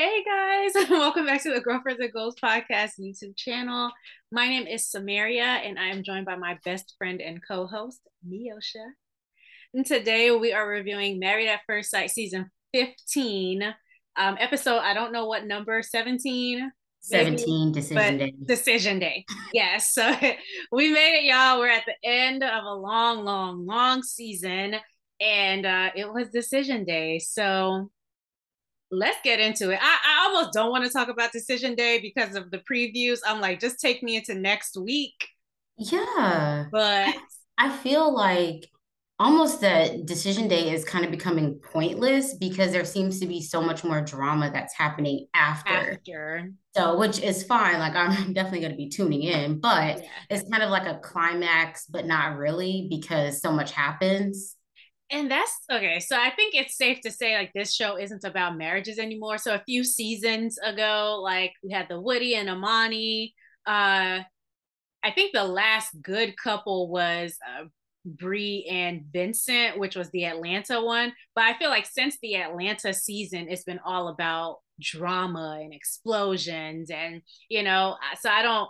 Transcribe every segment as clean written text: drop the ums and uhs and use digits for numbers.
Hey guys, welcome back to the Girlfriends and Goals podcast YouTube channel. My name is Samaria, and I am joined by my best friend and co-host, Neosha. And today we are reviewing Married at First Sight season 15, episode, I don't know what number, 17, maybe, 17 decision but day. decision day. Yes, so we made it, y'all. We're at the end of a long, long, long season, and it was decision day. So let's get into it. I almost don't want to talk about decision day because of the previews. I'm like, just take me into next week. Yeah. But I feel like almost that decision day is kind of becoming pointless because there seems to be so much more drama that's happening after. after, So, which is fine. Like, I'm definitely going to be tuning in, but yeah. it's kind of like a climax, but not really because so much happens. And that's okay. So I think it's safe to say like this show isn't about marriages anymore. So a few seasons ago, like we had the Woody and Amani. I think the last good couple was Bree and Vincent, which was the Atlanta one. But I feel like since the Atlanta season, it's been all about drama and explosions, and so I don't.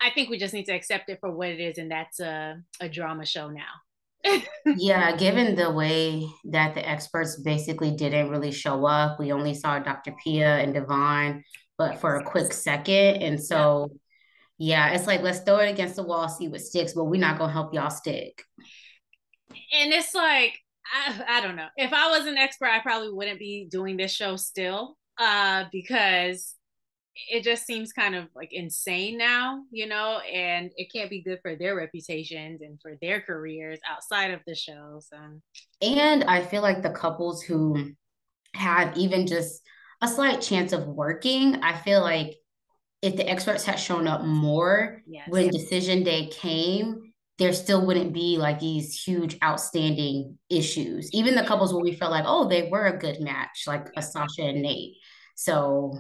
I think we just need to accept it for what it is, and that's a drama show now. Yeah, given the way that the experts basically didn't really show up, we only saw Dr. Pia and Devon, but for a quick second. And Yep. so yeah, it's like let's throw it against the wall, see what sticks, but we're not gonna help y'all stick. And it's like I don't know. If I was an expert, I probably wouldn't be doing this show still, because it just seems kind of like insane now, and it can't be good for their reputations and for their careers outside of the show. So And I feel like the couples who have even just a slight chance of working, I feel like if the experts had shown up more yes. when decision day came, there still wouldn't be like these huge outstanding issues. Even the couples where we felt like, oh, they were a good match, like a Yeah. Sasha and Nate. So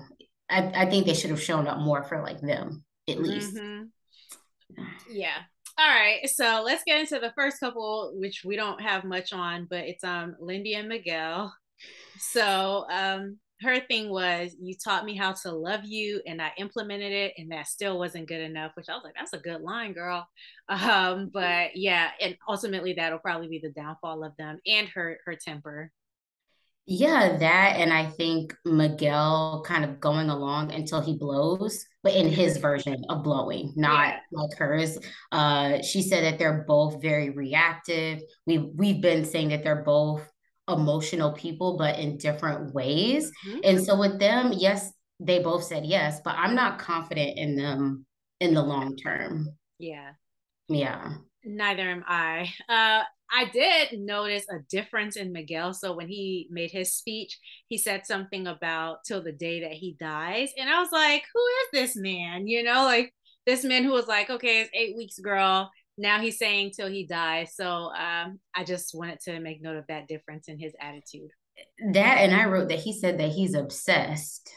I think they should have shown up more for like them, at least. Mm-hmm. Yeah. All right. So let's get into the first couple, which we don't have much on, but it's Lindy and Miguel. So her thing was, you taught me how to love you and I implemented it, and that still wasn't good enough, which I was like, that's a good line, girl. But yeah, and ultimately that'll probably be the downfall of them, and her temper. Yeah, that and I think Miguel kind of going along until he blows, but in his version of blowing, not Yeah. like hers. She said that they're both very reactive. We've been saying that they're both emotional people, but in different ways. Mm-hmm. And so with them, yes, they both said yes, but I'm not confident in them in the long term. Yeah. Yeah. Neither am I. I did notice a difference in Miguel. So when he made his speech, he said something about till the day that he dies. And I was like, who is this man? Like this man who was like, okay, it's 8 weeks, girl. Now he's saying till he dies. So I just wanted to make note of that difference in his attitude. That and I wrote that he said that he's obsessed.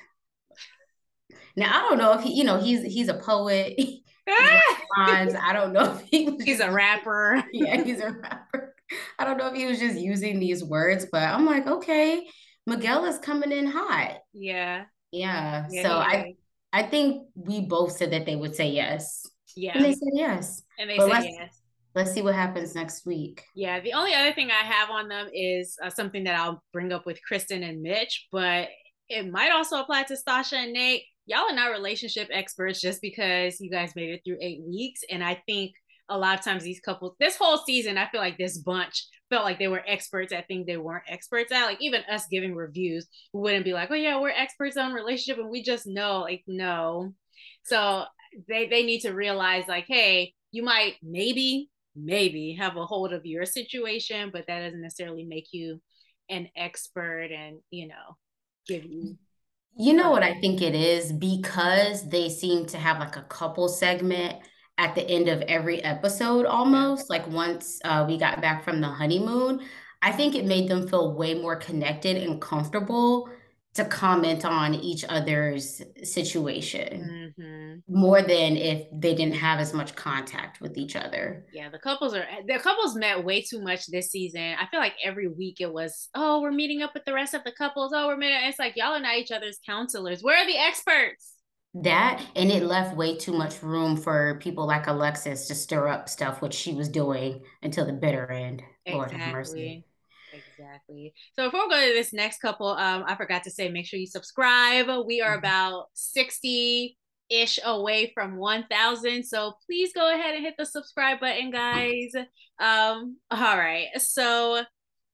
Now I don't know if he's a poet. He's writing rhymes. I don't know if he was He's just a rapper. yeah, he's a rapper. I don't know if he was just using these words, but I'm like, okay, Miguel is coming in hot. Yeah. Yeah. Yeah, So he I is. I think we both said that they would say yes. And Yeah. they said yes. And they But said let's yes. let's see what happens next week. Yeah, the only other thing I have on them is something that I'll bring up with Kristen and Mitch, but it might also apply to Stasha and Nate. Y'all are not relationship experts just because you guys made it through 8 weeks. And I think a lot of times these couples, this whole season, I feel like this bunch felt like they were experts at things they weren't experts at. Like even us giving reviews, we wouldn't be like, oh yeah, we're experts on relationship and we just know, like, no. So they need to realize like, hey, you might maybe have a hold of your situation, but that doesn't necessarily make you an expert and, give you. You know Uh, what I think it is? Because they seem to have like a couple segment at the end of every episode yeah. almost. Like once we got back from the honeymoon, I think it made them feel way more connected and comfortable to comment on each other's situation Mm-hmm. more than if they didn't have as much contact with each other. Yeah, the couples met way too much this season. I feel like every week it was, oh, we're meeting up with the rest of the couples. Oh, we're meeting. It's like y'all are not each other's counselors. Where are the experts? That and it left way too much room for people like Alexis to stir up stuff, which she was doing until the bitter end. Lord have mercy. Exactly. Exactly. So before we go to this next couple, I forgot to say, make sure you subscribe. We are about 60-ish away from 1,000. So please go ahead and hit the subscribe button, guys. All right. So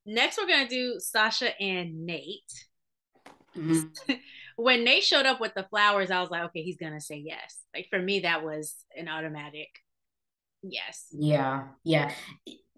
next we're gonna do Sasha and Nate. Mhm. When Nate showed up with the flowers, I was like, okay, he's gonna say yes. Like for me, that was an automatic yes. Yeah, yeah.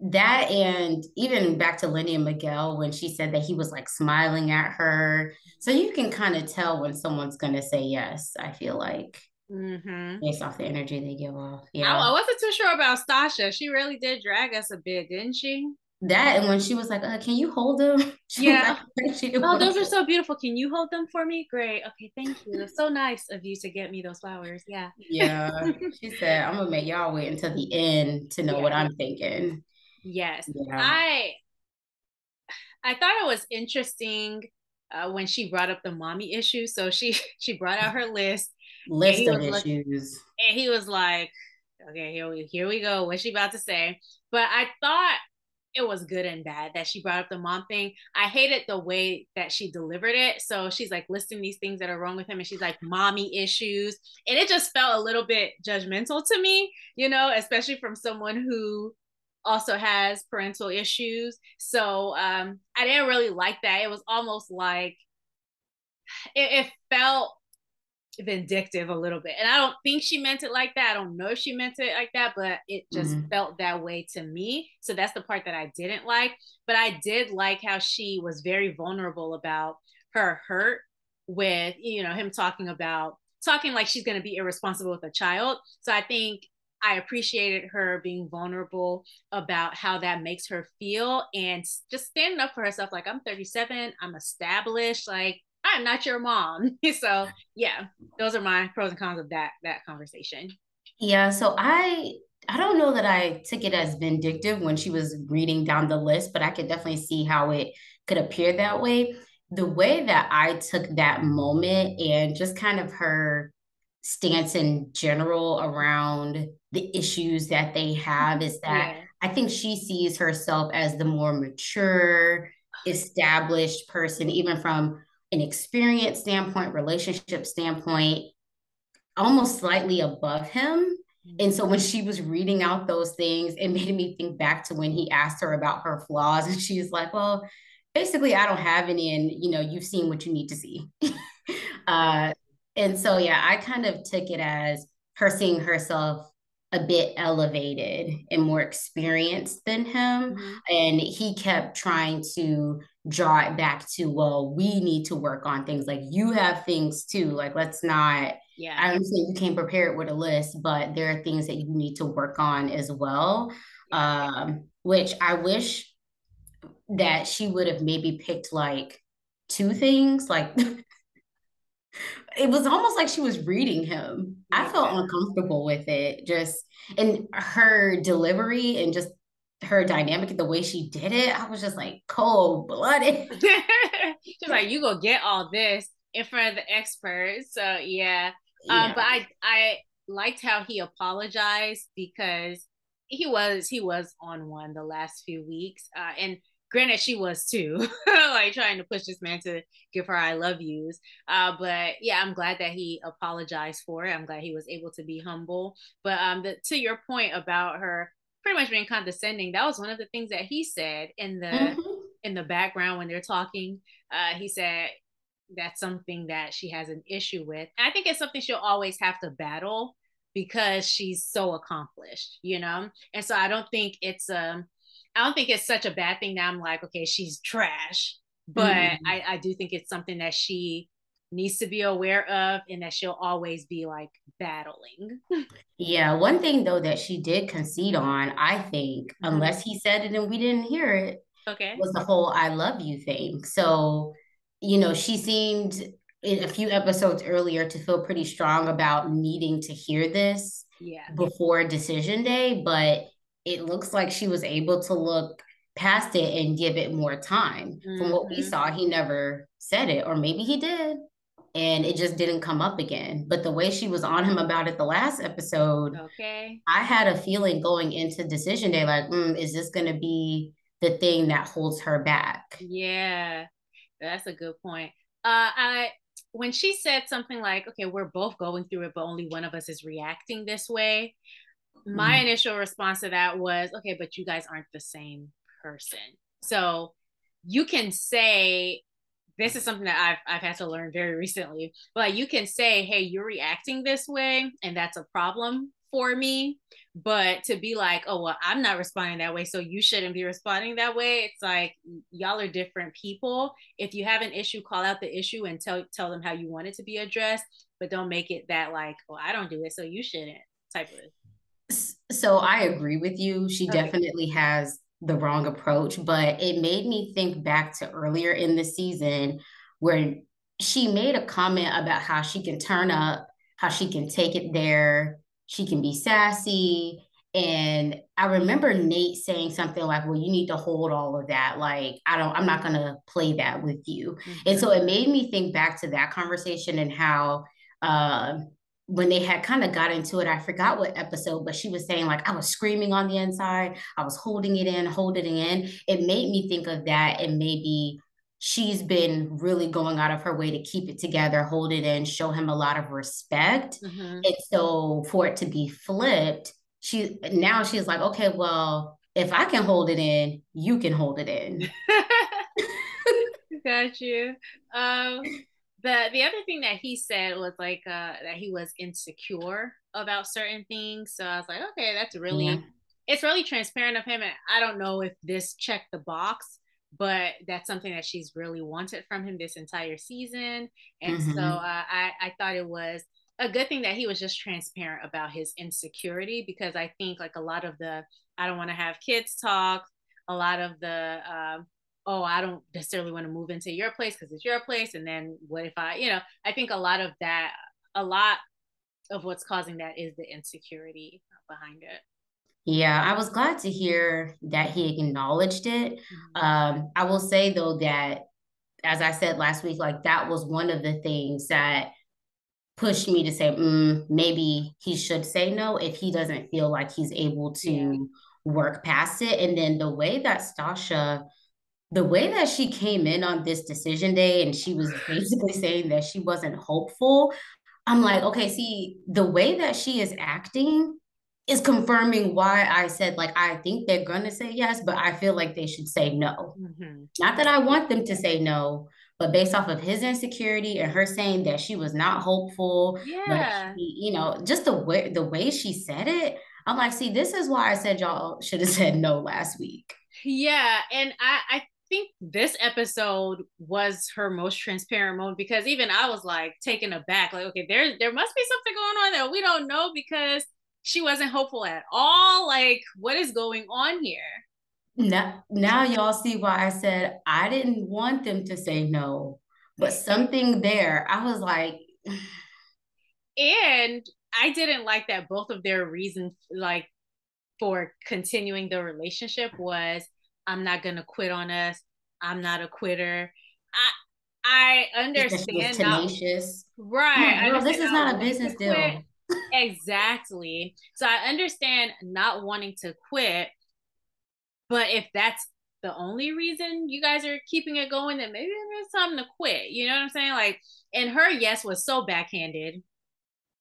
That and even back to Lenny and Miguel when she said that he was like smiling at her. So you can kind of tell when someone's gonna say yes, I feel like, Mm-hmm. based off the energy they give off. I Yeah. wasn't too sure about Stasha. She really did drag us a bit, didn't she? That and when she was like, can you hold them? She was Yeah. like, she didn't Oh, want those to are hold. so beautiful. Can you hold them for me? Great. Okay, thank you. So nice of you to get me those flowers. Yeah. Yeah. She said, I'm gonna make y'all wait until the end to know what Yes. I'm thinking. Yes. Yeah. I thought it was interesting when she brought up the mommy issue. So she she brought out her list and List he of was look issues. and he was like, okay, here we go. What's she about to say? But I thought it was good and bad that she brought up the mom thing. I hated the way that she delivered it. So she's like listing these things that are wrong with him, and she's like mommy issues, and it just felt a little bit judgmental to me, especially from someone who also has parental issues. So I didn't really like that. It was almost like it felt vindictive a little bit. And I don't think she meant it like that. I don't know if she meant it like that, but it just Mhm. felt that way to me. So that's the part that I didn't like. But I did like how she was very vulnerable about her hurt with, him talking like she's going to be irresponsible with a child. So I think I appreciated her being vulnerable about how that makes her feel and just standing up for herself. Like, I'm 37, I'm established, like, I'm not your mom. So yeah, those are my pros and cons of that conversation. Yeah, so I don't know that I took it as vindictive when she was reading down the list, but I could definitely see how it could appear that way. The way that I took that moment and just kind of her stance in general around the issues that they have is that Yeah. I think she sees herself as the more mature, established person, even from an experience standpoint, relationship standpoint, almost slightly above him. And so when she was reading out those things, it made me think back to when he asked her about her flaws. And she's like, well, basically, I don't have any. And, you've seen what you need to see. Yeah. uh, and so, yeah, I kind of took it as her seeing herself a bit elevated and more experienced than him. Mm-hmm. And he kept trying to draw it back to, well, we need to work on things. Like you have things too. Like, let's not, Yeah. I understand you came prepared with a list, but there are things that you need to work on as well. Yeah. Which I wish that she would have maybe picked like two things. Like it was almost like she was reading him. I felt Yeah. uncomfortable with it, just and her delivery and just her dynamic, the way she did it. I was just like cold blooded. She's like, you go get all this in front of the experts. So yeah. Yeah. But I liked how he apologized because he was on one the last few weeks. And granted she was too, like trying to push this man to give her I love yous. But yeah, I'm glad that he apologized for it. I'm glad he was able to be humble. But to your point about her pretty much being condescending, that was one of the things that he said Mhm. in the background when they're talking. He said that's something that she has an issue with. And I think it's something she'll always have to battle because she's so accomplished. And so I don't think it's such a bad thing that I'm like, okay, she's trash. But Mm-mm. I do think it's something that she needs to be aware of and that she'll always be like battling. Yeah, one thing though that she did concede on, I think, Mm-hmm. unless he said it and we didn't hear it, Okay. was the whole I love you thing. So she seemed in a few episodes earlier to feel pretty strong about needing to hear this Yeah. before decision day, but it looks like she was able to look past it and give it more time. From what we Mm-hmm. saw, he never said it, or maybe he did, and it just didn't come up again. But the way she was on him about it the last episode, Okay. I had a feeling going into decision day, like, is this going to be the thing that holds her back? Yeah, that's a good point. I when she said something like, "Okay, we're both going through it, but only one of us is reacting this way," my Mm. initial response to that was, "Okay, but you guys aren't the same person." So you can say this is something that I've had to learn very recently. But you can say, hey, you're reacting this way, and that's a problem for me. But to be like, oh, well, I'm not responding that way, so you shouldn't be responding that way. It's like y'all are different people. If you have an issue, call out the issue and tell them how you want it to be addressed, but don't make it that like, oh, I don't do it, so you shouldn't type of. So I agree with you. She Okay. definitely has the wrong approach, but it made me think back to earlier in the season where she made a comment about how she can turn up, how she can take it there, she can be sassy. And I remember Nate saying something like, well, you need to hold all of that. Like, I'm not going to play that with you. And so Mm-hmm. it made me think back to that conversation and how, uh, when they had kind of got into it, I forgot what episode, but she was saying like I was screaming on the inside, I was holding it in, holding it in. It made me think of that, and maybe she's been really going out of her way to keep it together, hold it in, show him a lot of respect. Mm-hmm. And so for it to be flipped, she's like, okay, well, if I can hold it in, you can hold it in. Got you. Um, the other thing that he said was like that he was insecure about certain things. So I was like, okay, Yeah. it's really transparent of him. And I don't know if this checked the box, but that's something that she's really wanted from him this entire season. And so Mm-hmm. I thought it was a good thing that he was just transparent about his insecurity, because I think like a lot of the I don't want to have kids talk, a lot of the oh, I don't necessarily want to move into your place because it's your place. And then what if I think a lot of what's causing that is the insecurity behind it. Yeah, I was glad to hear that he acknowledged it. Mm-hmm. I will say though that, as I said last week, like that was one of the things that pushed me to say, maybe he should say no if he doesn't feel like he's able Yeah. to work past it. And then the way that she came in on this decision day and she was basically saying that she wasn't hopeful, I'm like, okay, see, the way that she is acting is confirming why I said, like, I think they're going to say yes, but I feel like they should say no. Mm-hmm. Not that I want them to say no, but based off of his insecurity and her saying that she was not hopeful, but Yeah. just the way she said it, I'm like, see, this is why I said y'all should have said no last week. Yeah. And I think this episode was her most transparent moment, because even I was like taken aback, like, okay, there must be something going on that we don't know, because she wasn't hopeful at all. Like, what is going on here? Now y'all see why I said I didn't want them to say no, but something there, I was like, And I didn't like that both of their reasons, like, for continuing the relationship was, I'm not gonna quit on us. I'm not a quitter. I she said she was understand not tenacious. I'm right. like, I girl, this understand is not not a wanting to business quit. deal. Exactly. So I understand not wanting to quit, but if that's the only reason you guys are keeping it going, then maybe it's time to quit. You know what I'm saying? Like, and her yes was so backhanded.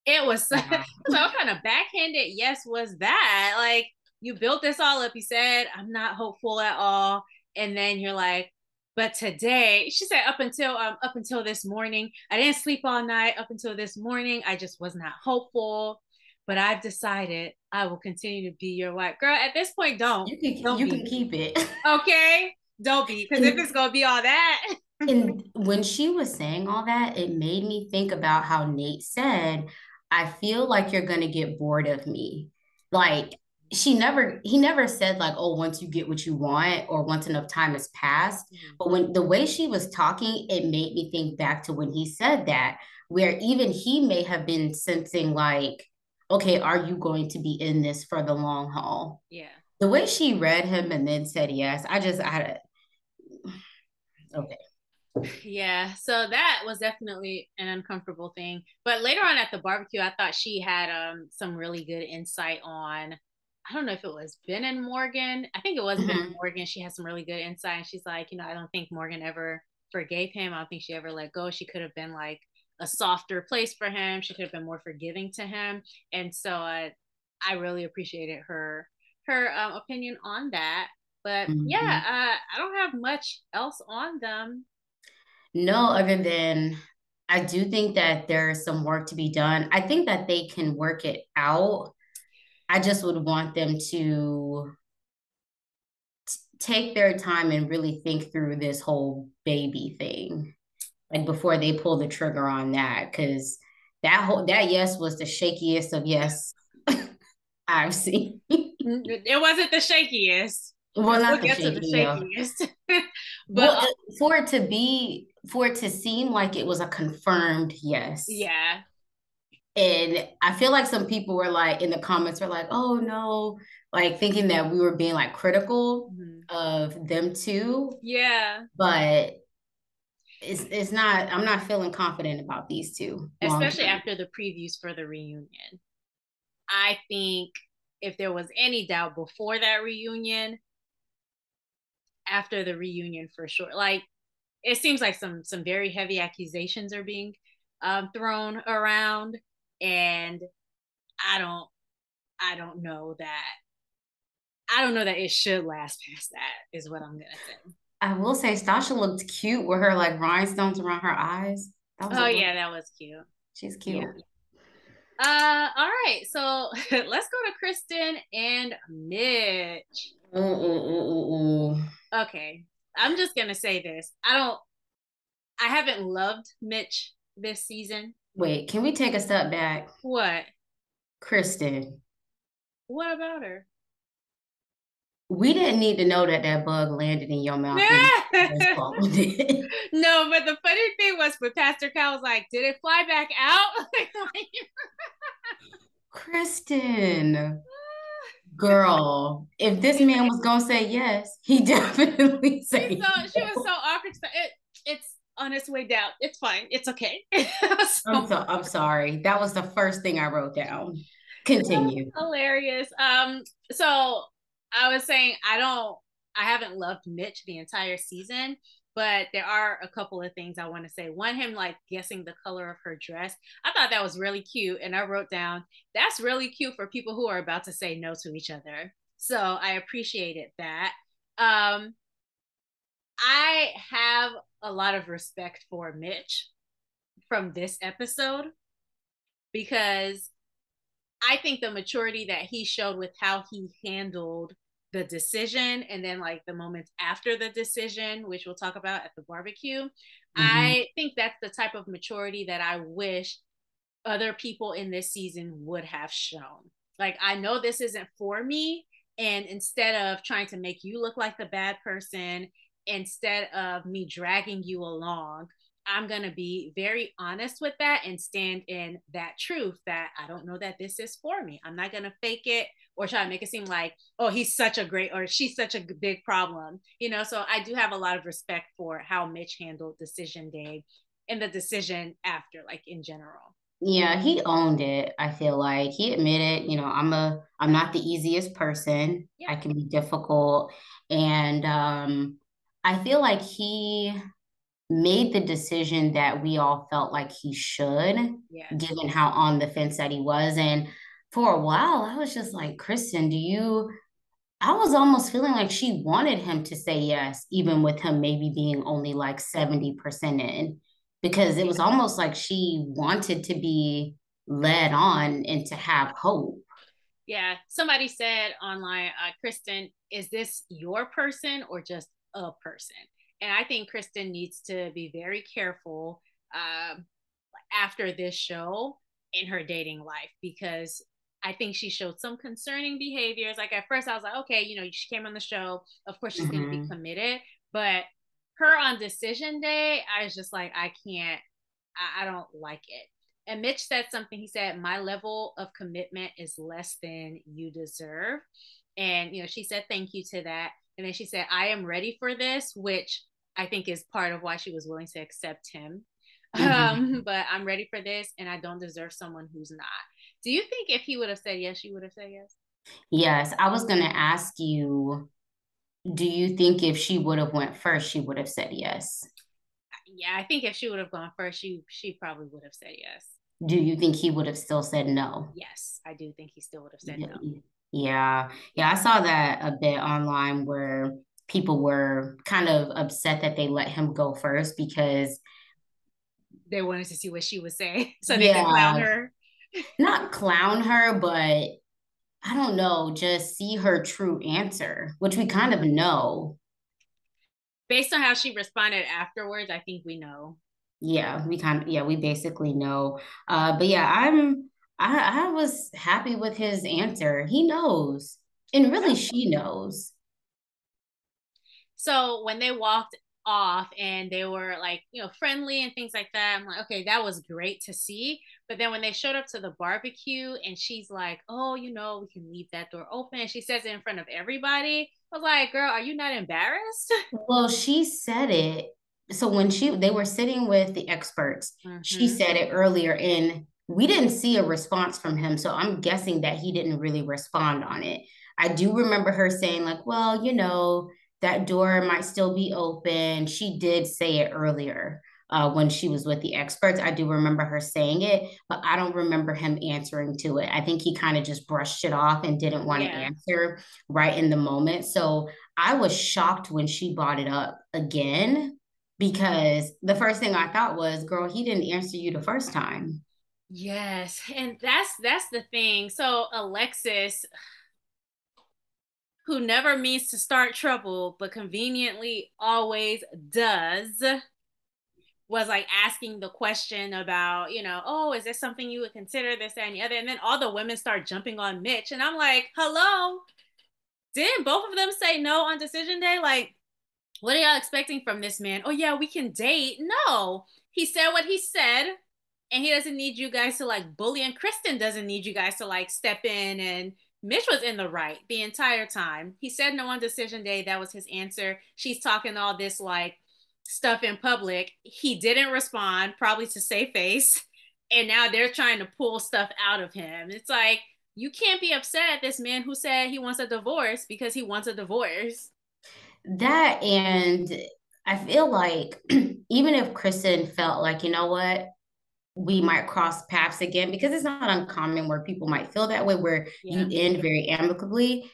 It was so, Yeah. what kind of backhanded yes was that? Like, you built this all up. You said, I'm not hopeful at all. And then you're like, but today, she said, up until this morning, I didn't sleep all night. Up until this morning, I just was not hopeful. But I've decided I will continue to be your wife. Girl, at this point, don't You can be. keep it. Okay? Don't be. Because if And it's gonna be all that. and when she was saying all that, it made me think about how Nate said, I feel like you're gonna get bored of me. Like he never said like, oh, once you get what you want or once enough time has passed. Mhm. But when the way she was talking, it made me think back to when he said that, where even he may have been sensing like, okay, are you going to be in this for the long haul? Yeah. The way she read him and then said yes, I had okay. Yeah, so that was definitely an uncomfortable thing. But later on at the barbecue, I thought she had some really good insight on, I don't know if it was Ben and Morgan. I think it was Ben and Mhm. Morgan. She had some really good insight. And she's like, I don't think Morgan ever forgave him. I don't think she ever let go. She could have been like a softer place for him. She could have been more forgiving to him. And so I really appreciated her opinion on that. But yeah, Mhm. I don't have much else on them. No, other than I do think that there's some work to be done. I think that they can work it out. I just would want them to take their time and really think through this whole baby thing, like before they pull the trigger on that, because that yes was the shakiest of yes I've seen. It wasn't the shakiest. Well, We'll not the get to the shaky, yeah. shakiest. but Well, for it to seem like it was a confirmed yes. yeah. And I feel like some people were like in the comments were like, oh no, like thinking that we were being like critical Mhm. of them too. Yeah. But it's not, I'm not feeling confident about these two long Especially term. after the previews for the reunion. I think if there was any doubt before that reunion, after the reunion for sure. Like it seems like some very heavy accusations are being thrown around, and I don't I don't know that I don't know that it should last past that. Is what I'm gonna say. I will say Stasha looked cute with her like rhinestones around her eyes. That was Oh a yeah, that was cute. she's Yeah. cute. All right. So let's go to Kristen and Mitch. Ooh, ooh, ooh, ooh, ooh. Okay. I'm just gonna say this. I haven't loved Mitch this season. Wait, can we take a step back? What? Kristen, What about her? we didn't need to know that that bug landed in your mouth and just swallowed it. No, but the funny thing was with Pastor Cal was like, did it fly back out? Kristen, girl, if this He's man was gonna say yes, he definitely say she was so awkward. It's on its way down. It's fine. It's okay. So I'm sorry. That was the first thing I wrote down. Continue. hilarious. So I was saying I haven't loved Mitch the entire season, but there are a couple of things I want to say. One, him like guessing the color of her dress. I thought that was really cute. And I wrote down, that's really cute for people who are about to say no to each other. So I appreciated that. Um, I have a lot of respect for Mitch from this episode because I think the maturity that he showed with how he handled the decision and then like the moments after the decision, which we'll talk about at the barbecue, Mhm. I think that's the type of maturity that I wish other people in this season would have shown. Like, I know this isn't for me. And instead of trying to make you look like the bad person, instead of me dragging you along, I'm going to be very honest with that and stand in that truth that I don't know that this is for me. I'm not going to fake it or try to make it seem like, oh, he's such a great or she's such a big problem. So I do have a lot of respect for how Mitch handled decision day and the decision after, like in general. Yeah, he owned it. I feel like he admitted, I'm not the easiest person. I Yeah. can be difficult. And I feel like he made the decision that we all felt like he should, Yes. given how on the fence that he was. And for a while, I was just like, Kristen, I was almost feeling like she wanted him to say yes, even with him maybe being only like 70% in, because it was almost like she wanted to be led on and to have hope. Yeah. Somebody said online, Kristen, is this your person or just a person? And I think Kristen needs to be very careful after this show in her dating life because I think she showed some concerning behaviors. Like at first, I was like, okay, she came on the show. Of course, she's going to be Mm-hmm. committed. But her on decision day, I was just like, I can't, I don't like it. And Mitch said something. He said, my level of commitment is less than you deserve. And, she said thank you to that. And then she said, I am ready for this, which I think is part of why she was willing to accept him. Mm-hmm. But I'm ready for this and I don't deserve someone who's not. Do you think if he would have said yes, she would have said yes? Yes, I was going to ask you, do you think if she would have went first, she would have said yes? Yeah, I think if she would have gone first, she probably would have said yes. Do you think he would have still said no? Yes, I do think he still would have said Yeah, no. yeah, I saw that a bit online where people were kind of upset that they let him go first because, They wanted to see what she would say so they could clown yeah, her. not clown her, but I don't know, just see her true answer, which we kind of know. Based on how she responded afterwards, I think we know. Yeah, we basically know. But yeah, I was happy with his answer. He knows, and really, she knows. So when they walked off and they were like, friendly and things like that, I'm like, okay, that was great to see. But then when they showed up to the barbecue and she's like, oh, we can leave that door open. And she says it in front of everybody. I was like, girl, are you not embarrassed? Well, she said it. So when they were sitting with the experts, she Mm-hmm. said it earlier, and we didn't see a response from him. So I'm guessing that he didn't really respond on it. I do remember her saying, like, well, that door might still be open. She did say it earlier when she was with the experts. I do remember her saying it, but I don't remember him answering to it. I think he kind of just brushed it off and didn't want to Yeah. answer right in the moment. So I was shocked when she brought it up again because the first thing I thought was, girl, he didn't answer you the first time. Yes. And that's the thing. So Alexis, who never means to start trouble, but conveniently always does, was like asking the question about, oh, is this something you would consider, this, that, and the other? And then all the women start jumping on Mitch. And I'm like, hello, didn't both of them say no on decision day? Like, what are y'all expecting from this man? Oh, yeah, we can date. No, he said what he said. And he doesn't need you guys to like bully. And Kristen doesn't need you guys to like step in. And Mitch was in the right the entire time. He said no on decision day. That was his answer. She's talking all this like stuff in public. He didn't respond, probably to save face. And now they're trying to pull stuff out of him. It's like, you can't be upset at this man who said he wants a divorce because he wants a divorce. That, and I feel like even if Kristen felt like, you know what, we might cross paths again, because it's not uncommon where people might feel that way, where you Yeah. end very amicably.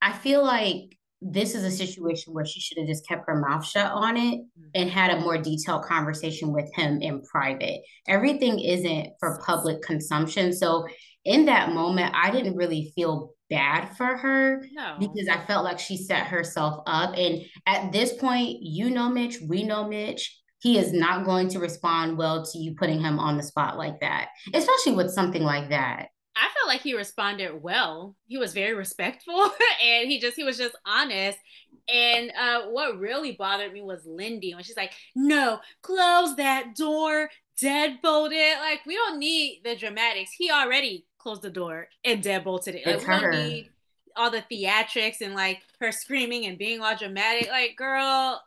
I feel like this is a situation where she should have just kept her mouth shut on it and Mm-hmm. had a more detailed conversation with him in private. Everything isn't for public consumption. So in that moment, I didn't really feel bad for her No. because I felt like she set herself up. And at this point, Mitch, we know Mitch. He is not going to respond well to you putting him on the spot like that, especially with something like that. I felt like he responded well. He was very respectful and he was just honest. And what really bothered me was Lindy when she's like, no, close that door, deadbolt it. Like, we don't need the dramatics. He already closed the door and deadbolted it. Like, It's we don't her. need all the theatrics and like her screaming and being all dramatic. Like, girl,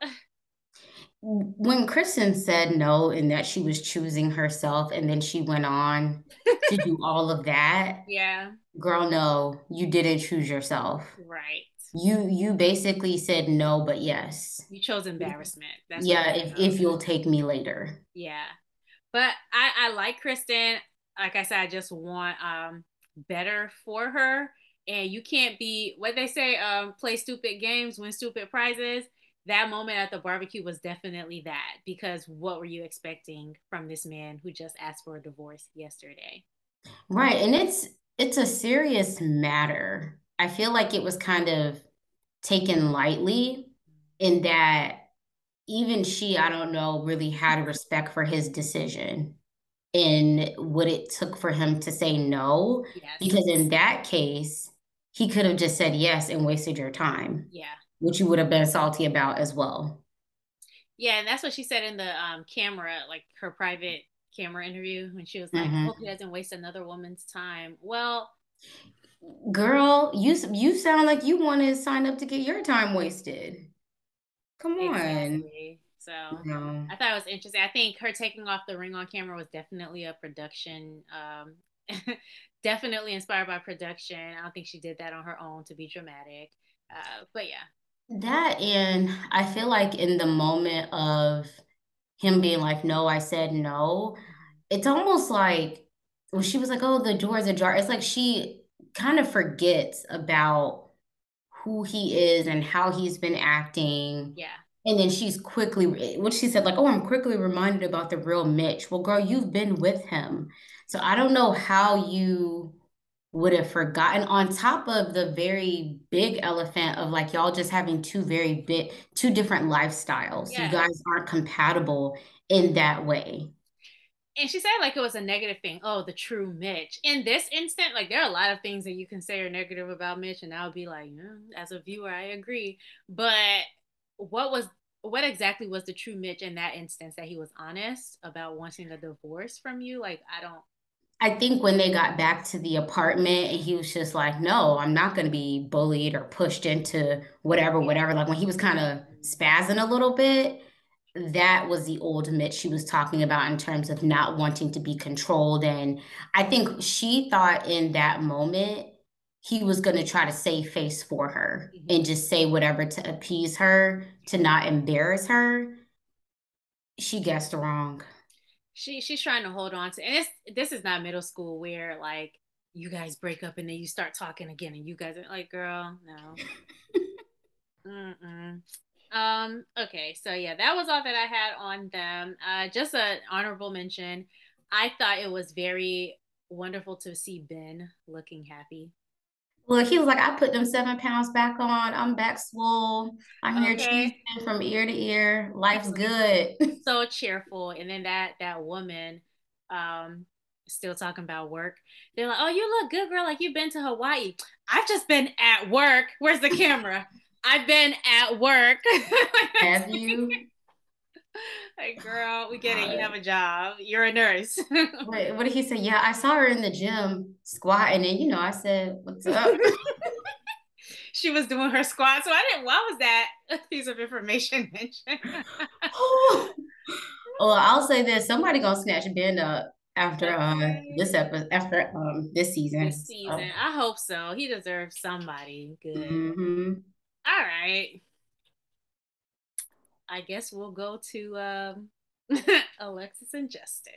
When Kristen said no and that she was choosing herself, and then she went on to do all of that, yeah, girl, no, you didn't choose yourself. right. You basically said no, but yes. You chose embarrassment. That's what Yeah, you if chose. you'll take me later. Yeah. But I like Kristen. Like I said, I just want better for her. And you can't be what they say, play stupid games, win stupid prizes. That moment at the barbecue was definitely that, because what were you expecting from this man who just asked for a divorce yesterday? Right, and it's a serious matter. I feel like it was kind of taken lightly in that even she, I don't know, really had respect for his decision. in what it took for him to say no. Yes. Because in that case, he could have just said yes and wasted your time, Yeah. which you would have been salty about as well. Yeah, and that's what she said in the camera, like her private camera interview when she was like, I hope he Hmm. doesn't waste another woman's time. Well, Girl, you sound like you want to sign up to get your time wasted. Come on. exactly. So No. I thought it was interesting. I think her taking off the ring on camera was definitely a production, definitely inspired by production. I don't think she did that on her own to be dramatic. But yeah. That and I feel like in the moment of him being like, no, I said no, Mhm. it's almost like when she was like, oh, the door is ajar. It's like she kind of forgets about who he is and how he's been acting. Yeah. And then she's quickly, what she said, like, oh, I'm quickly reminded about the real Mitch. Well, girl, you've been with him. So I don't know how you would have forgotten on top of the very big elephant of like y'all just having two different lifestyles. You Yeah. guys aren't compatible in that way. And she said like it was a negative thing. Oh, the true Mitch. In this instant, like there are a lot of things that you can say are negative about Mitch, and I would be like, as a viewer, I agree. But what was what exactly was the true Mitch in that instance that he was honest about wanting a divorce from you? Like I don't. I think when they got back to the apartment and he was just like, no, I'm not going to be bullied or pushed into whatever, Yeah. whatever. Like when he was kind of spazzing a little bit, that was the old Mitch she was talking about in terms of not wanting to be controlled. And I think she thought in that moment he was going to try to save face for her Mhm. and just say whatever to appease her, to not embarrass her. She guessed wrong. She's trying to hold on to, and this is not middle school where like you guys break up and then you start talking again, and you guys are like, girl, no. Mm-mm. Okay, so yeah, that was all that I had on them. Just an honorable mention. I thought it was very wonderful to see Ben looking happy. Well, he was like, I put them 7 pounds back on. I'm back swole. I'm here cheesing Okay. from ear to ear. He Life's was good. so cheerful. And then that woman, um, still talking about work. They're like, "Oh, you look good, girl. Like you've been to Hawaii." I've just been at work. Where's the camera? I've been at work. Have you? Like, girl, we get it. You Uh, have a job. You're a nurse. what did he say? Yeah, I saw her in the gym squatting, and I said, "What's up?" She was doing her squat. So I didn't. Why was that a piece of information mentioned? Well, I'll say this: somebody gonna snatch Ben up after Okay. this episode, after this This season. season, So, I hope so. He deserves somebody good. hmm. All right. I guess we'll go to Alexis and Justin.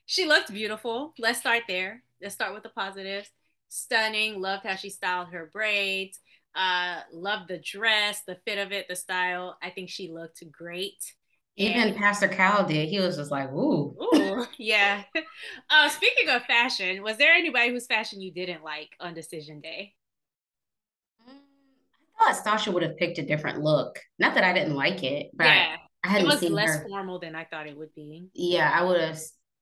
She looked beautiful. Let's start there. Let's start with the positives. Stunning. Loved how she styled her braids. Loved the dress, the fit of it, the style. I think she looked great. And Even Pastor Cal did. He was just like, "Ooh." oh yeah. Speaking of fashion, was there anybody whose fashion you didn't like on decision day? I thought Stasha would have picked a different look. Not that I didn't like it, but Yeah, I it hadn't was seen less her. formal than I thought it would be. Yeah, I would have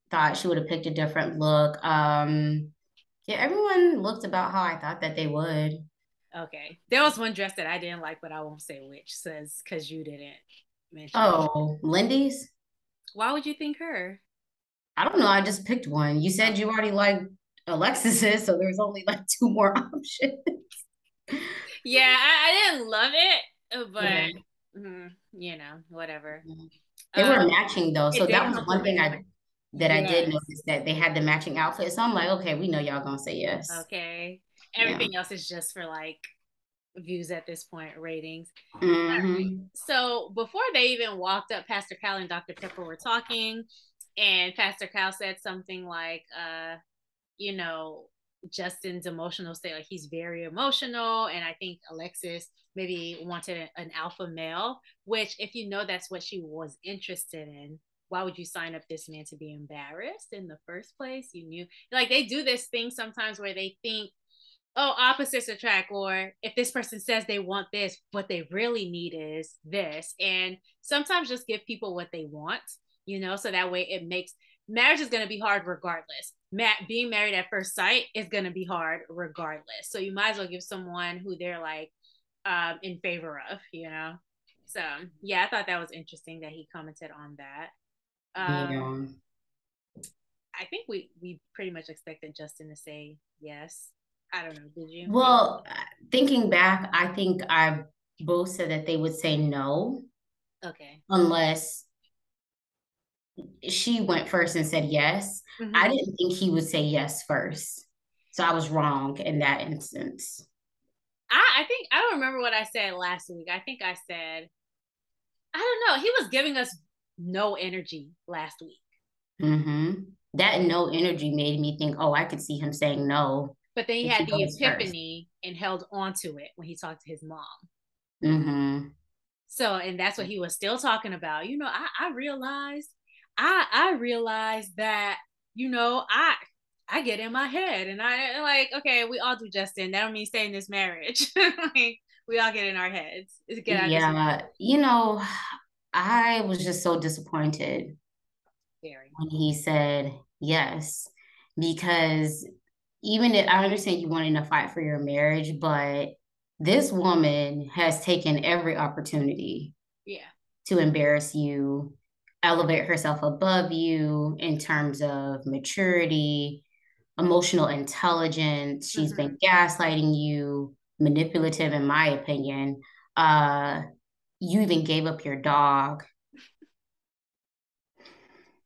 thought she would have picked a different look. Yeah, everyone looked about how I thought that they would. Okay, there was one dress that I didn't like, but I won't say which, says because you didn't mention it. Oh, Lindy's? Why would you think her? I don't know. I just picked one. You said you Okay. already liked Alexis's, so there's only like two more options. Yeah, I didn't love it, Okay. but whatever. They Uh, were matching though, it so did that was one compliment. thing I did Yes. notice that they had the matching outfit. So I'm like, okay, we know y'all gonna say yes. Okay. Yeah. Everything else is just for like views at this point, ratings. All right. Hmm. So before they even walked up, Pastor Cal and Dr. Pepper were talking, and Pastor Cal said something like, you know, Justin's emotional state, like he's very emotional. And I think Alexis maybe wanted an alpha male, which, if you know that's what she was interested in, why would you sign up this man to be embarrassed in the first place? You knew, like, they do this thing sometimes where they think, oh, opposites attract, or if this person says they want this, what they really need is this. And sometimes just give people what they want, so that way it makes marriage is going to be hard regardless. Being married at first sight is going to be hard regardless. So you might as well give someone who they're like in favor of, you know? So yeah, I thought that was interesting that he commented on that. Yeah. I think we pretty much expected Justin to say yes. I don't know. Did you? Well, thinking back, I think I both said that they would say no Okay. unless she went first and said yes. I Mm-hmm. didn't think he would say yes first. So I was wrong in that instance. I think I don't remember what I said last week. I think I said I don't know. He was giving us no energy last week, Mm-hmm. That no energy made me think, oh, I could see him saying no but then he if had he the goes first. epiphany and held on to it when he talked to his mom. Mm-hmm. So, and that's what he was still talking about. You know, I realized, I realized that, you know, I get in my head and I like, okay, we all do, Justin. That don't mean stay in this marriage. Like, we all get in our heads. Get out of this Yeah, I was just so disappointed marriage. when he said yes, because even if I understand you wanting to fight for your marriage, but this woman has taken every opportunity Yeah. to embarrass you, elevate herself above you in terms of maturity, emotional intelligence. She's Mm-hmm. been gaslighting you, manipulative, in my opinion. Uh, you even gave up your dog.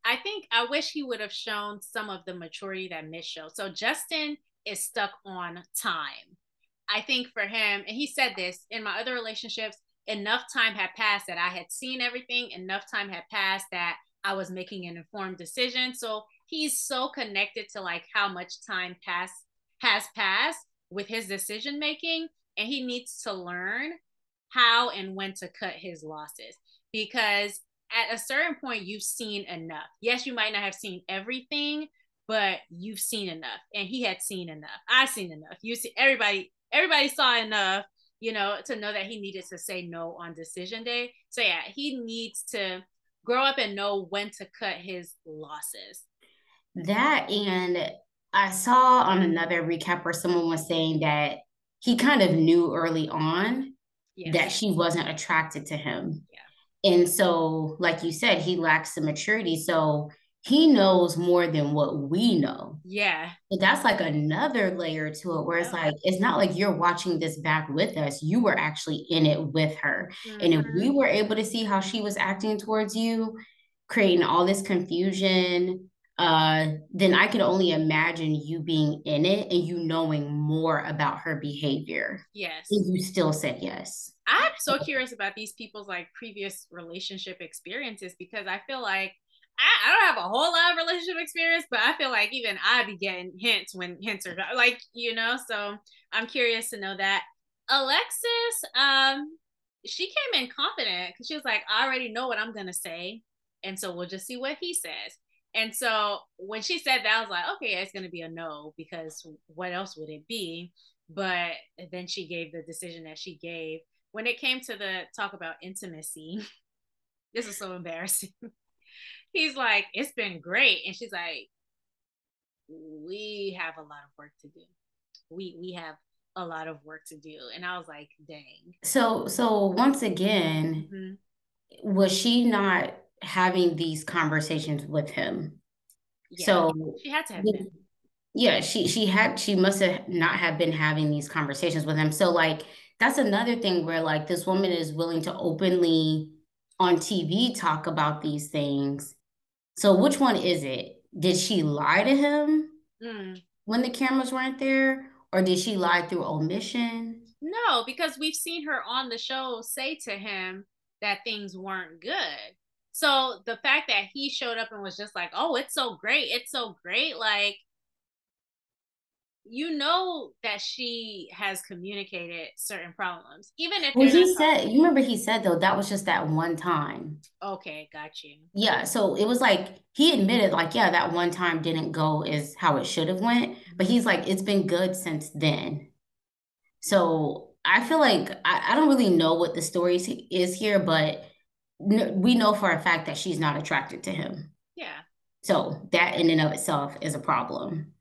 I think I wish he would have shown some of the maturity that Mitch showed. So Justin is stuck on time. I think for him, and he said this in my other relationships, enough time had passed that I had seen everything, enough time had passed that I was making an informed decision. So he's so connected to like how much time has passed with his decision making, and he needs to learn how and when to cut his losses because at a certain point you've seen enough. Yes, you might not have seen everything, but you've seen enough, and he had seen enough. I've seen enough. You see, everybody saw enough, you know, to know that he needed to say no on decision day. So yeah, he needs to grow up and know when to cut his losses. That, and I saw on another recap where someone was saying that he kind of knew early on that Yes. she wasn't attracted to him. Yeah. And so, like you said, he lacks the maturity. So he knows more than what we know. Yeah. But that's like another layer to it where it's Yep. like, it's not like you're watching this back with us. You were actually in it with her. And if we Mm-hmm. were able to see how she was acting towards you, creating all this confusion, then I could only imagine you being in it and you knowing more about her behavior. Yes. And you still said yes. I'm so curious about these people's like previous relationship experiences because I feel like I don't have a whole lot of relationship experience, but I feel like even I be getting hints when hints are like, you know, so I'm curious to know that. Alexis, she came in confident because she was like, I already know what I'm gonna say. And so we'll just see what he says. And so when she said that, I was like, okay, it's gonna be a no because what else would it be? But then she gave the decision that she gave when it came to the talk about intimacy, this is so embarrassing. He's like, it's been great. And she's like, we have a lot of work to do. We have a lot of work to do. And I was like, dang. So once again, Mm-hmm. was she not having these conversations with him? Yeah, So she had to have been. yeah, she must have not have been having these conversations with him. So like that's another thing where like this woman is willing to openly on TV talk about these things. So which one is it? Did she lie to him Mm. when the cameras weren't there, or did she lie through omission? No, because we've seen her on the show say to him that things weren't good. So the fact that he showed up and was just like, oh, it's so great, like you know that she has communicated certain problems, even if Well, they're not he said, you remember he said though that was just that one time. talking. Okay, got you. Yeah, so it was like he admitted, like, yeah, that one time didn't go is how it should have went, but Mm-hmm. he's like, it's been good since then. So I feel like I don't really know what the story is here, but we know for a fact that she's not attracted to him. Yeah. So that in and of itself is a problem.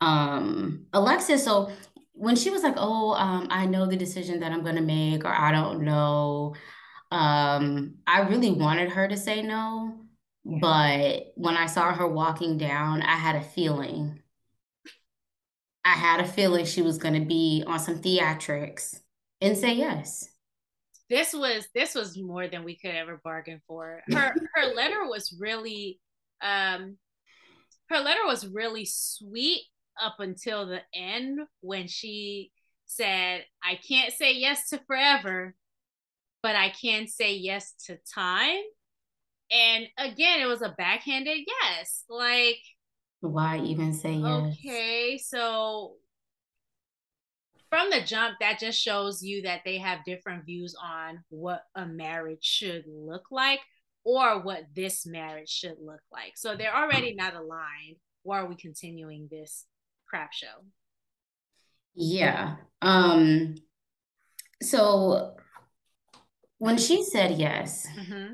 Alexis, so when she was like, "Oh, I know the decision that I'm going to make," or "I don't know," I really wanted her to say no, Yeah. but when I saw her walking down, I had a feeling. I had a feeling she was going to be on some theatrics and say yes. This was more than we could ever bargain for. Her letter was really um her letter was really sweet up until the end when she said, I can't say yes to forever, but I can say yes to time. And again, it was a backhanded yes. Like, Why even say yes? okay, so from the jump, that just shows you that they have different views on what a marriage should look like or what this marriage should look like. So they're already not aligned. Why are we continuing this crap show? Yeah. So when she said yes, Mm-hmm.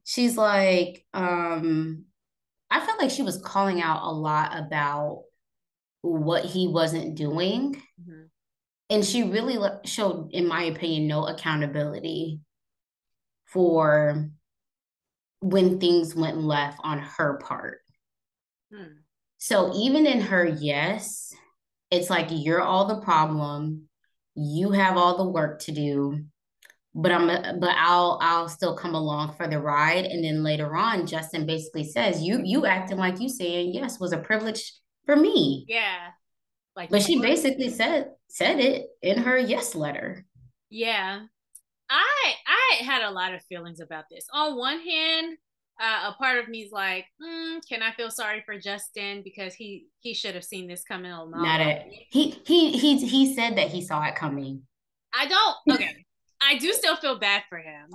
she's like, I felt like she was calling out a lot about what he wasn't doing. Mm-hmm. And she really showed, in my opinion, no accountability for when things went left on her part. Hmm. So even in her yes, it's like you're all the problem. You have all the work to do, but I'll still come along for the ride. And then later on, Justin basically says, you acting like you saying yes was a privilege for me. Yeah. Like But you she were. basically said it in her yes letter. Yeah. I had a lot of feelings about this. On one hand, a part of me is like, can I feel sorry for Justin because he should have seen this coming a mile Not at away. he said that he saw it coming. I don't. Okay, I do still feel bad for him,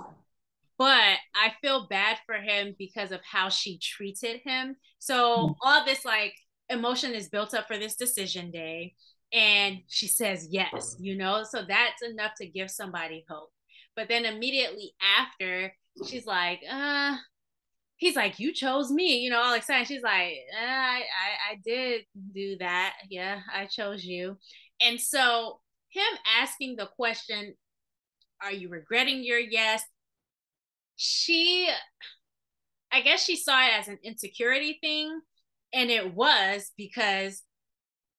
but I feel bad for him because of how she treated him. So all this like emotion is built up for this decision day, and she says yes, so that's enough to give somebody hope. But then immediately after, she's like, he's like, you chose me, all excited. She's like, I did do that. Yeah, I chose you. And so him asking the question, are you regretting your yes? She, I guess she saw it as an insecurity thing. And it was because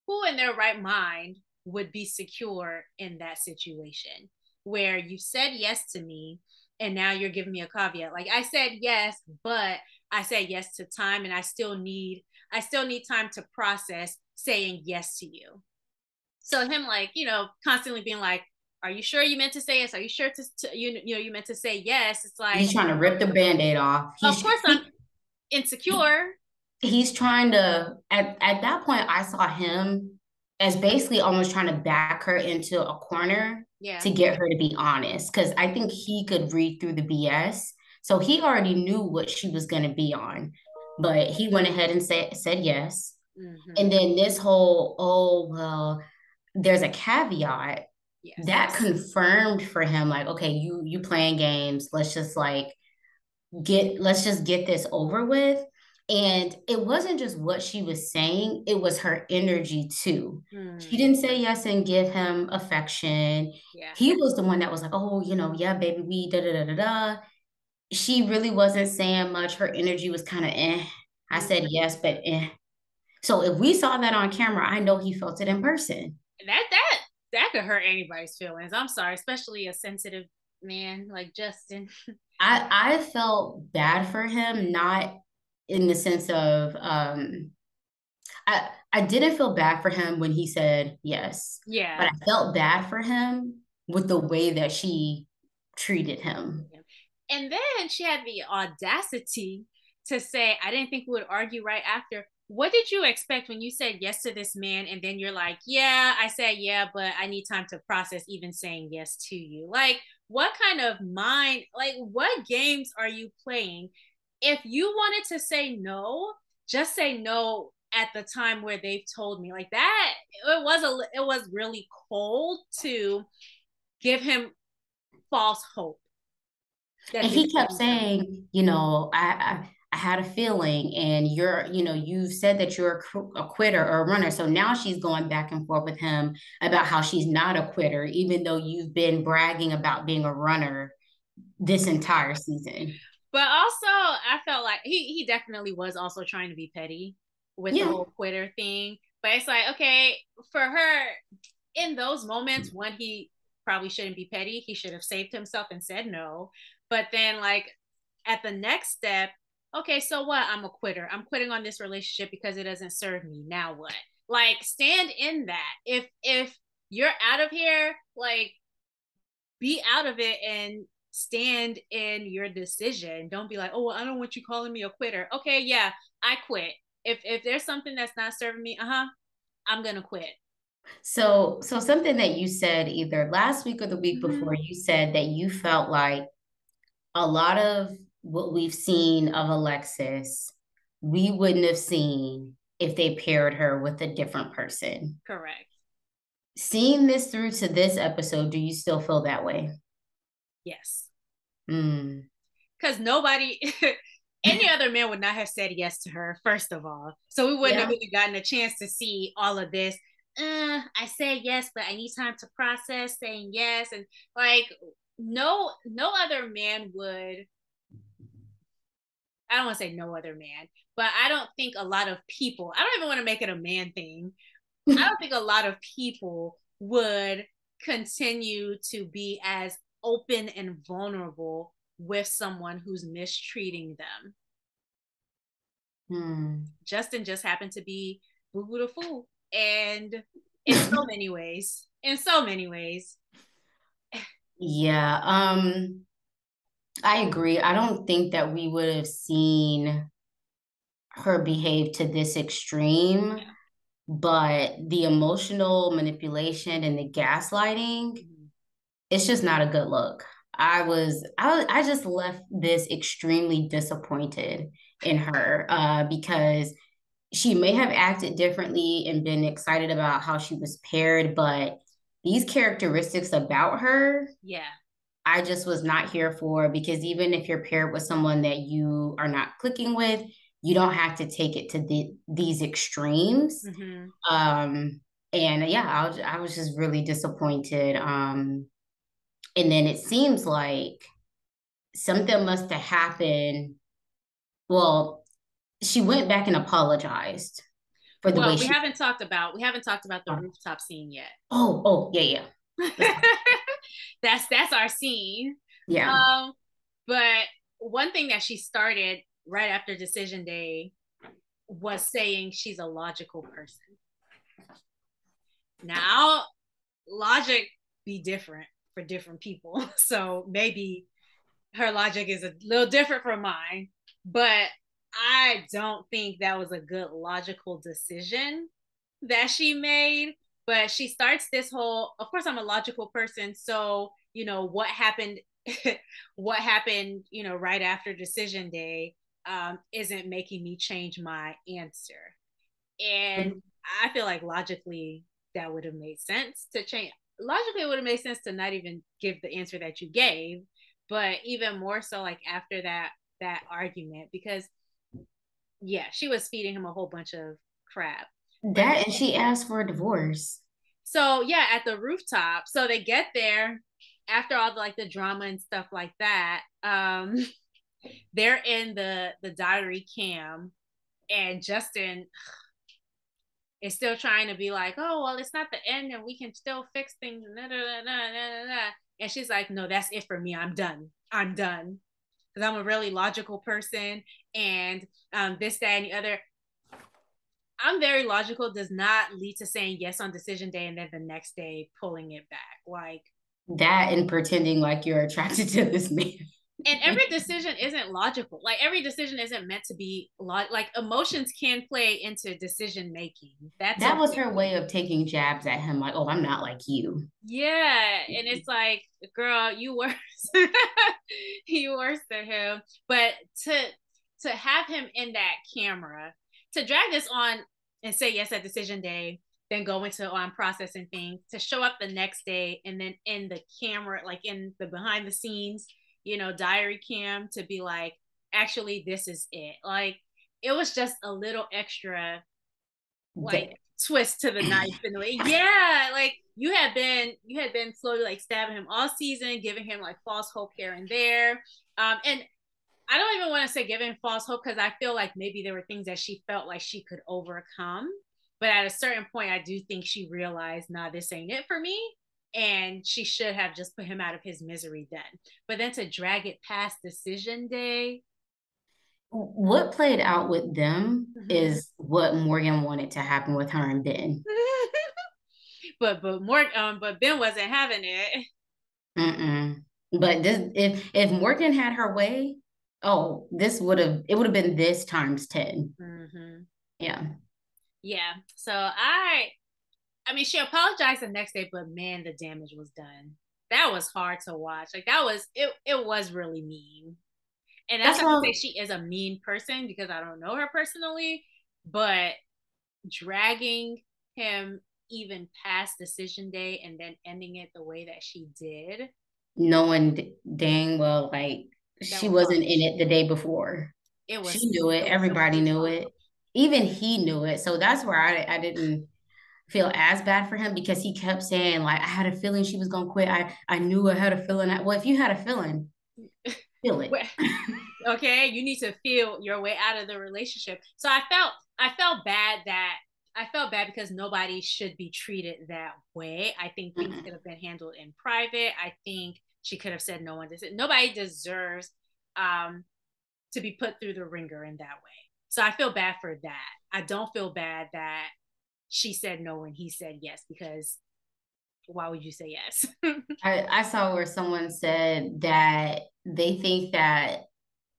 who in their right mind would be secure in that situation where you said yes to me and now you're giving me a caveat? Like, I said yes, but I said yes to time, and I still need time to process saying yes to you. So him, like, constantly being like, are you sure you meant to say yes? Are you sure you meant to say yes? It's like, He's trying to rip the band-aid off. of course I'm insecure. He's trying to at that point I saw him as basically almost trying to back her into a corner Yeah. to get her to be honest because I think he could read through the BS. So he already knew what she was going to be on. But he went ahead and said yes. Mm-hmm. And then this whole, oh, well, there's a caveat Yes. that confirmed for him, like, okay, you playing games. Let's just get this over with. And it wasn't just what she was saying, it was her energy too. She Mm. didn't say yes and give him affection. Yeah. He was the one that was like, oh, yeah, baby, we da da da da da. She really wasn't saying much. Her energy was kind of eh. I Mm. said yes, but eh. So if we saw that on camera, I know he felt it in person. That could hurt anybody's feelings. I'm sorry, especially a sensitive man like Justin. I felt bad for him, not in the sense of I didn't feel bad for him when he said yes, but Yeah. I felt bad for him with the way that she treated him. And then she had the audacity to say, I didn't think we would argue right after. What did you expect when you said yes to this man? And then you're like, yeah, I said yeah, but I need time to process even saying yes to you. Like, what kind of mind, like, what games are you playing? If you wanted to say no, just say no at the time where they've told me. Like that, it was really cold to give him false hope that And this he kept wouldn't happen. saying, I had a feeling, and you've said that you're a quitter or a runner. So now she's going back and forth with him about how she's not a quitter, even though you've been bragging about being a runner this entire season. But also, I felt like he definitely was also trying to be petty with the Yeah. whole quitter thing. But it's like, okay, for her, in those moments when he probably shouldn't be petty, he should have saved himself and said no. But then, like, at the next step, okay, so what? I'm a quitter. I'm quitting on this relationship because it doesn't serve me. Now what? Like, stand in that. If you're out of here, like, be out of it and stand in your decision. Don't be like, oh, well, I don't want you calling me a quitter. Okay, yeah, I quit. If there's something that's not serving me, I'm gonna quit. So something that you said either last week or the week Mm-hmm. before, you said that you felt like a lot of what we've seen of Alexis, we wouldn't have seen if they paired her with a different person. Correct. Seeing this through to this episode, do you still feel that way? Yes. Mm. Because nobody, any other man would not have said yes to her, first of all. So we wouldn't have Yeah. even gotten a chance to see all of this. I said yes, but I need time to process saying yes. And like, no other man would, I don't want to say no other man, but I don't think a lot of people, I don't even want to make it a man thing. I don't think a lot of people would continue to be as open and vulnerable with someone who's mistreating them. Hmm. Justin just happened to be Boo Boo the Fool. And in so many ways, in so many ways. Yeah, I agree. I don't think that we would have seen her behave to this extreme, Yeah. but the emotional manipulation and the gaslighting, Mm-hmm. it's just not a good look. I just left this extremely disappointed in her because she may have acted differently and been excited about how she was paired, but these characteristics about her, Yeah. I just was not here for, because even if you're paired with someone that you are not clicking with, you don't have to take it to these extremes. Mm-hmm. Um, and yeah, I was just really disappointed. And then it seems like something must have happened. Well, she went back and apologized for the way Well, she. we haven't talked about the rooftop scene yet. Yeah, yeah. Let's talk. That's our scene. Yeah, Um, but one thing that she started right after decision day was saying she's a logical person. Now, logic be different for different people. So maybe her logic is a little different from mine, but I don't think that was a good logical decision that she made. But she starts this whole, of course, I'm a logical person. So, what happened, what happened, right after decision day isn't making me change my answer. And I feel like logically that would have made sense to change. Logically, it would have made sense to not even give the answer that you gave, but even more so like after that argument, because yeah, she was feeding him a whole bunch of crap. But that, and she asked for a divorce. so yeah, at the rooftop, so they get there after all the, like the drama and stuff like that. They're in the diary cam, and Justin is still trying to be like, oh, well, it's not the end and we can still fix things. And she's like, no, that's it for me. I'm done. I'm done. Because I'm a really logical person. And this, that, and the other. I'm very logical, does not lead to saying yes on decision day and then the next day pulling it back. Like, That and pretending like you're attracted to this man. and every decision isn't logical. Like every decision isn't meant to be like emotions can play into decision making. That's That was okay. her way of taking jabs at him, like, oh, I'm not like you. Yeah, and it's like, girl, you worse, you worse than him. But to have him in that camera, to drag this on and say yes at decision day, then go into on processing things, to show up the next day and then in the camera, like in the behind the scenes, diary cam, to be like, actually this is it. Like it was just a little extra like That, twist to the knife in a way. Yeah, like you had been slowly like stabbing him all season, giving him like false hope here and there. And I don't even want to say giving false hope because I feel like maybe there were things that she felt like she could overcome. But at a certain point, I do think she realized, nah, this ain't it for me. And she should have just put him out of his misery then. But then to drag it past decision day. what played out with them Mhm. is what Morgan wanted to happen with her and Ben. But Ben wasn't having it. Mm-mm. But this, if Morgan had her way, oh, it would have been this times 10. Mm-hmm. Yeah. Yeah. I mean, she apologized the next day, but man, the damage was done. That was hard to watch. Like that was it. It was really mean, and that's That's not to why say she is a mean person because I don't know her personally, but dragging him even past decision day and then ending it the way that she did, knowing dang well, like that she was wasn't in harsh. it the day before. It She was knew it. it was Everybody really knew harsh. it. Even he knew it. So that's where I didn't feel as bad for him because he kept saying, like, I had a feeling she was gonna quit. I knew I had a feeling. Well, if you had a feeling, feel it. Okay, you need to feel your way out of the relationship. So I felt bad that I felt bad because nobody should be treated that way. I think things could have been handled in private. I think she could have said no one does it. Nobody deserves um to be put through the ringer in that way. So I feel bad for that. I don't feel bad that she said no and he said yes because why would you say yes? I saw where someone said that they think that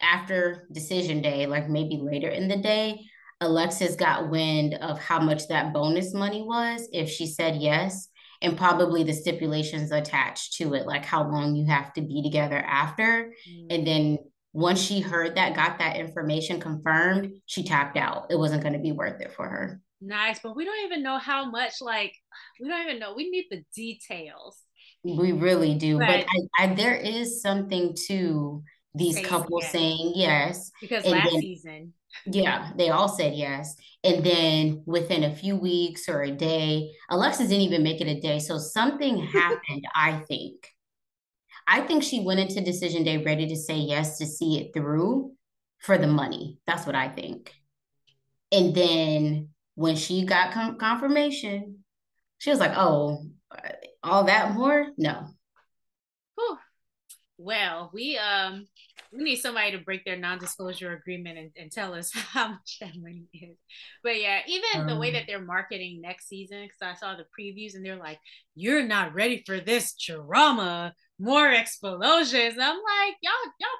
after decision day, like maybe later in the day, Alexis got wind of how much that bonus money was if she said yes, and probably the stipulations attached to it, like how long you have to be together after. And then once she heard that, got that information confirmed, she tapped out. It wasn't going to be worth it for her. Nice, but we don't even know how much. Like, we don't even know. We need the details. We really do. But But there is something to these saying couples yes saying yes. because And last then season, yeah, they all said yes. And then within a few weeks or a day, Alexis didn't even make it a day. So something happened, I think. I think she went into decision day ready to say yes to see it through for the money. That's what I think. And then when she got confirmation, she was like, oh, all that more? No. whew, well, we need somebody to break their non-disclosure agreement and tell us how much that money is. But yeah, even the way that Um, they're marketing next season, because I saw the previews and they're like, "You're not ready for this drama, more explosions." And I'm like, y'all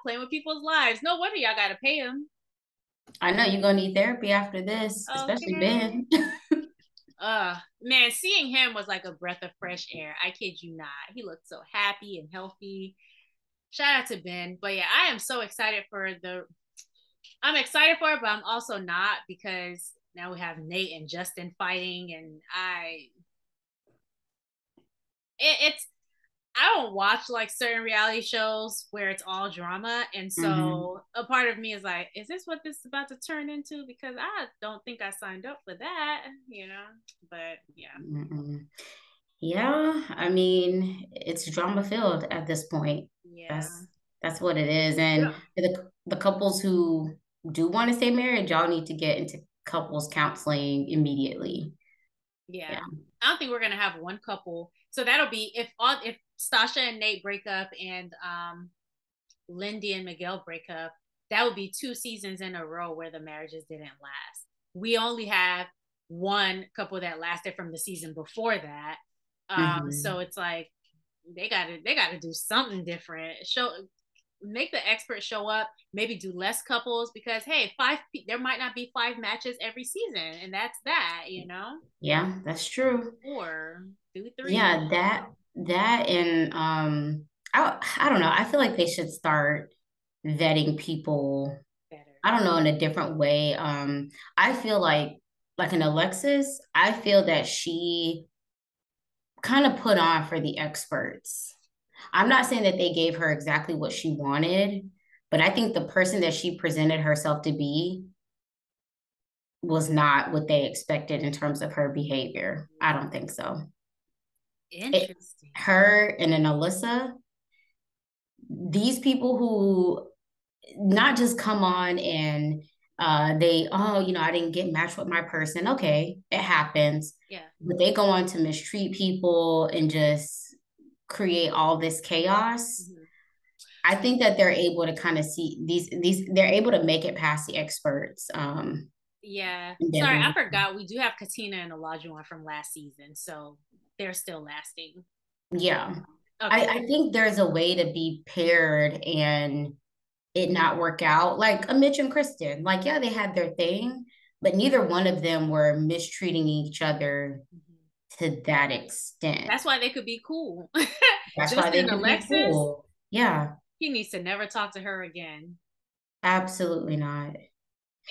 playing with people's lives. No wonder y'all got to pay them. I know you're gonna need therapy after this, especially Okay. Ben. Man, seeing him was like a breath of fresh air. I kid you not. He looked so happy and healthy. Shout out to Ben. But yeah, I am so excited for the I'm excited for it, but I'm also not because now we have Nate and Justin fighting and it's I don't watch like certain reality shows where it's all drama. And Mhm. so a part of me is like, is this what this is about to turn into? Because I don't think I signed up for that, you know? But yeah. Mm-mm. Yeah, I mean, it's drama filled at this point. Yeah. That's what it is. Yeah. And the couples who do want to stay married, y'all need to get into couples counseling immediately. Yeah. Yeah. I don't think we're gonna have one couple. So that'll be if Stasha and Nate break up and Lindy and Miguel break up, that would be 2 seasons in a row where the marriages didn't last. We only have one couple that lasted from the season before that. So Hmm. it's like they gotta do something different. Show make the experts show up, maybe do less couples because hey, there might not be 5 matches every season, and that's that, you know? Yeah, that's true. Or do three. Yeah, that and I don't know. I feel like they should start vetting people, Better. I don't know, in a different way. I feel like an Alexis, I feel that she kind of put on for the experts. I'm not saying that they gave her exactly what she wanted, But I think the person that she presented herself to be was not what they expected in terms of her behavior. I don't think so. It, Interesting. her and then Alyssa, these people who not just come on and I didn't get matched with my person. Okay, it happens. Yeah. But they go on to mistreat people and just create all this chaos. Mm-hmm. I think that they're able to kind of see these they're able to make it past the experts. Yeah. And then Sorry, I move. forgot. We do have Katina and Olajuwon from last season, so they're still lasting. Yeah. Okay. I think there's a way to be paired and it not work out. Like a Mitch and Kristen, like, yeah, they had their thing, but neither one of them were mistreating each other Mm-hmm. to that extent. That's why they could be cool. That's why Justin they and could be Alexis, cool. Yeah, he needs to never talk to her again. absolutely not.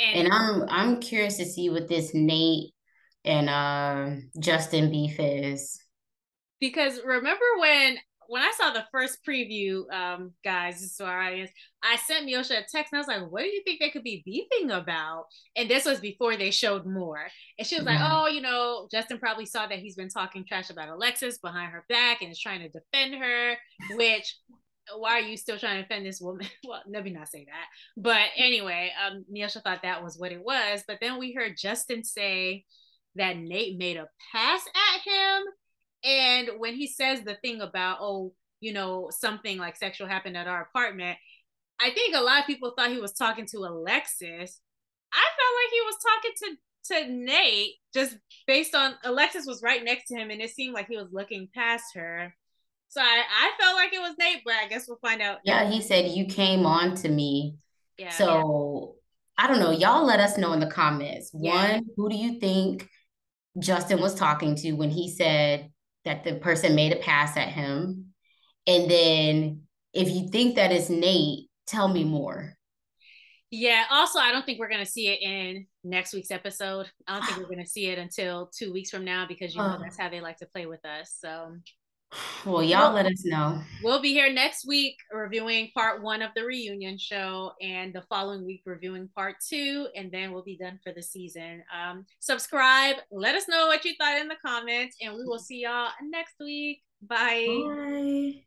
And And I'm curious to see what this Nate and Justin beef is. because remember when I saw the first preview, guys, this is our audience, I sent Miosha a text and I was like, what do you think they could be beefing about? And this was before they showed more. And she was like, Yeah. oh, Justin probably saw that he's been talking trash about Alexis behind her back and is trying to defend her, which why are you still trying to defend this woman? Well, let me not say that. But anyway, Neosha thought that was what it was. But then we heard Justin say that Nate made a pass at him. And when he says the thing about, oh, something like sexual happened at our apartment, I think a lot of people thought he was talking to Alexis. I felt like he was talking to Nate, just based on Alexis was right next to him, and it seemed like he was looking past her. So I felt like it was Nate, but I guess we'll find out. Yeah, he said you came on to me. Yeah, So I don't know. Y'all let us know in the comments. yeah, One, who do you think Justin was talking to when he said that the person made a pass at him? And then if you think that is Nate, tell me more. yeah. Also, I don't think we're gonna see it in next week's episode. I don't think we're gonna see it until 2 weeks from now because Oh, that's how they like to play with us. So well, y'all well, let us know. we'll be here next week reviewing part one of the reunion show, and the following week reviewing part two, and then we'll be done for the season. Subscribe, let us know what you thought in the comments, and we will see y'all next week. Bye. Bye.